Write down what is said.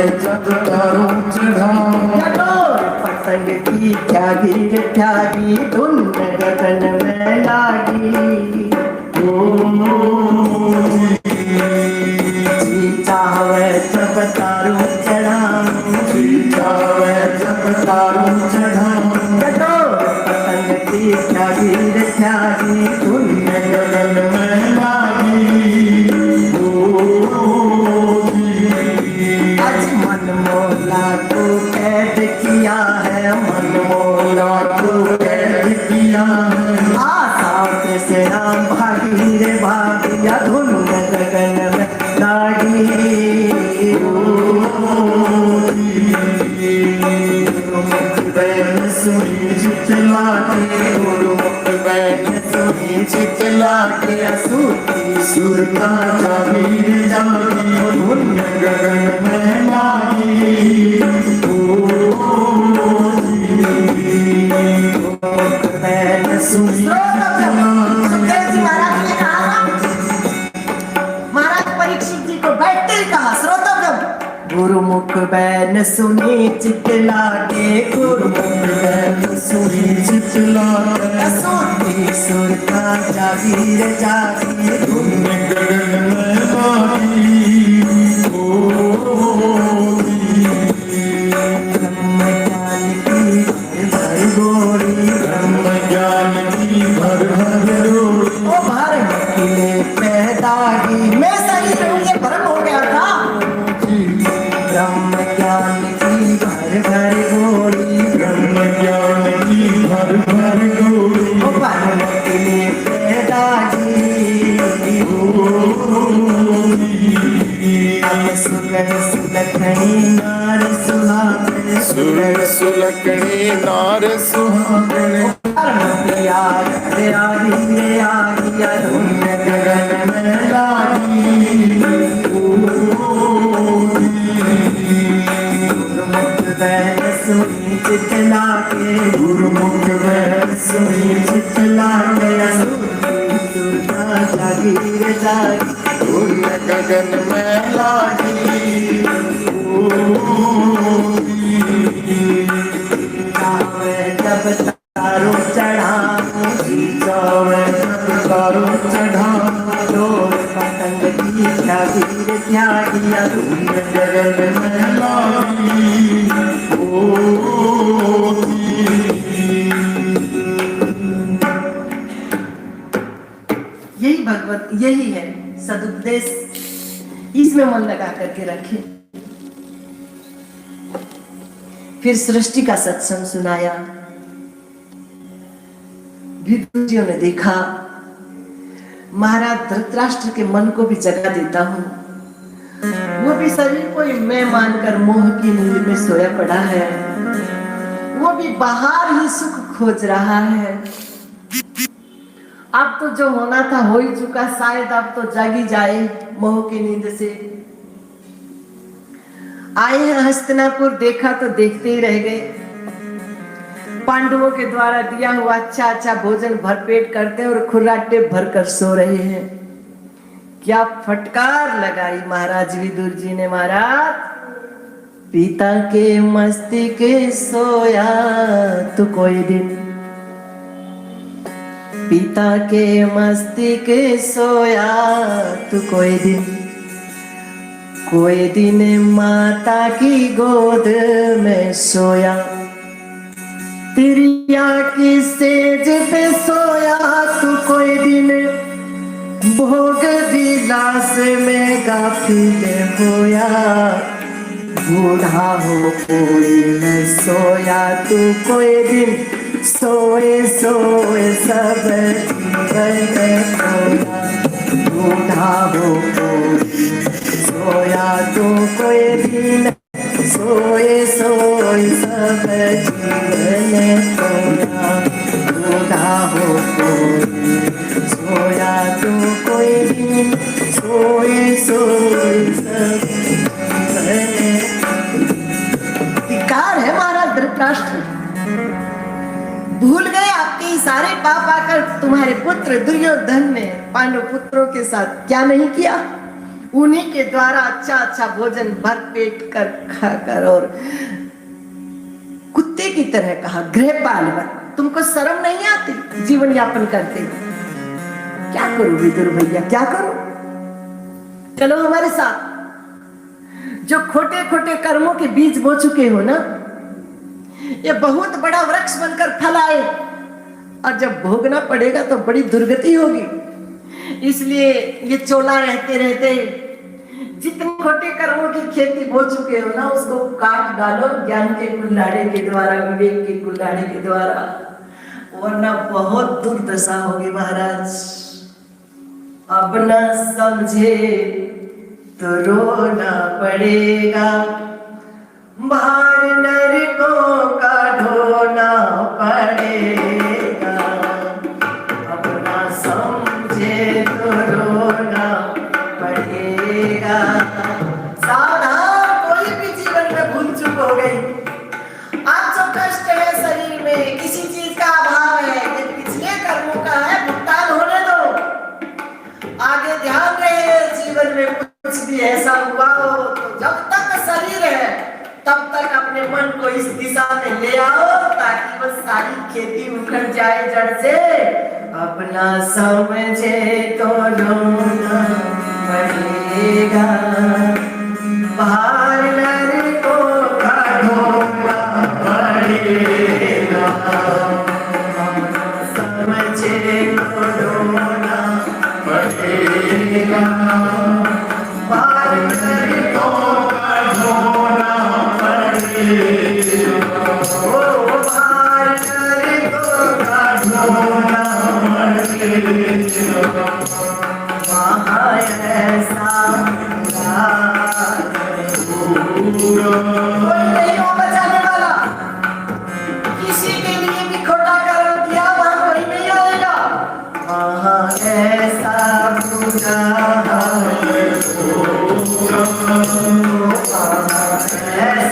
जब दारू चढ़ा पतंग की त्यागी धुन गगन में लागी। जी चावे जब दारू चढ़ा, जी चावे जब दारू चढ़ा, पतंग की त्यागी धुन गगन में लागी। मनमोला को कैद किया है, मनमोला को कैद किया है, आशा से राम भागी रे भागिया धुन गगन में लागी। बैन सुनी चितला के, गुरुमुख बैन सुनी चितला के, सूती सुर का जागीर जागी धुन गगन में लागी। बैन सुनी महाराज परीक्षित जी को बैठते ही कहा, श्रोतागण गुरुमुख बैन सुनी चितला के, गुरुमुख बैन सुनी चितला के, सूती सुर का जागीर जागी धुन गगन में लागी। ब्रह्म ज्ञान की भर गोरी, ब्रह्म ज्ञान की भर गोरी, ओ भर किले पैदा की। मैं सही रहूंगे भ्रम हो गया था। ब्रह्म ज्ञान की भर गोरी, ब्रह्म ज्ञान की भर गोरी, ओ भर किले पैदा की। सुगन सुलखनी नार सुहागन, सुर सुलखनी नार सुहागन, धुन गगन में लागी। गुरुमुख बैन सुनी चितला के, गुरुमुख बैन सुनी चितला के, सुर का जागीर जागी धुन गगन में लागी। जब तारू चढ़ा, जावे जब तारू चढ़ा, डोर पतंग की त्यागिया धुन गगन में लागी। यही भगवत, यही है सदुपदेश, इसमें मन लगा करके रखे। फिर सृष्टि का सत्संग सुनाया। विदुर जी ने देखा महाराज धृतराष्ट्र के मन को भी जगा देता हूँ, वो भी शरीर को ही मैं मानकर मोह की नींद में सोया पड़ा है, वो भी बाहर ही सुख खोज रहा है। अब तो जो होना था हो ही चुका, शायद अब तो जागी जाए मोह की नींद से। आए हैं हस्तिनापुर, देखा तो देखते ही रह गए। पांडवों के द्वारा दिया हुआ अच्छा अच्छा भोजन भरपेट करते हैं और खुर्राटे भरकर सो रहे हैं। क्या फटकार लगाई महाराज विदुर जी ने। महाराज पिता के मस्तिष्क सोया तो कोई दिन, पिता के मस्तिष्क सोया तो कोई दिन माता की गोद में सोया, तिरिया की सेज पे सोया तो कोई दिन, भोग विलास में गाफिल होया, बूढ़ा हो कोई न सोया तो कोई दिन, सोए सोए सब जीवन खोया, बूढ़ा हो कोई सोया तो कोई दिन, सोए सोए सब जीवन खोया, बूढ़ा हो कोई सोया तो कोई दिन, सोए सोए सब जीवन। धिक्कार है महाराज धृतराष्ट्र, भूल गए आपके इशारे पाप आकर तुम्हारे पुत्र दुर्योधन ने पांडव पुत्रों के साथ क्या नहीं किया। उन्हीं के द्वारा अच्छा अच्छा भोजन भर पेट कर खाकर, और कुत्ते की तरह कहा गृहपाल बन, तुमको शर्म नहीं आती जीवन यापन करते? क्या करूं विदुर भैया, क्या करूं? चलो हमारे साथ। जो खोटे खोटे कर्मों के बीज बो चुके हो ना, ये बहुत बड़ा वृक्ष बनकर फल आए, और जब भोगना पड़ेगा तो बड़ी दुर्गति होगी। इसलिए ये चोला रहते रहते जितने खोटे कर्मों की खेती बो चुके हो ना, उसको काट डालो ज्ञान के कुल्हाड़े के द्वारा, विवेक के कुल्हाड़े के द्वारा, वरना बहुत दुर्दशा होगी महाराज। अब न समझे तो रोना पड़ेगा, भार नरकों का ढोना पड़ेगा। अब न समझे तो रोना पड़ेगा। सावधान, कोई भी जीवन में भूल चूक हो गई, आज जो कष्ट है शरीर में, किसी चीज का अभाव है, ये पिछले कर्मों का है, भुगतान होने दो। आगे ध्यान रहे, जीवन में कुछ भी ऐसा हुआ हो तो जब तक शरीर है तब तक अपने मन को इस दिशा में ले आओ, ताकि वो सारी खेती उखड़ जाए जड़ से। अपना समझे तो रोना पड़ेगा, भार नरकों का ढोना पड़ेगा। समझे तो रोना पड़ेगा, भार नरकों का ढोना पड़ेगा। ओ भार नरकों का ढोना पड़ेगा। वहाँ ऐसा कोई नहीं हो बचाने वाला, किसी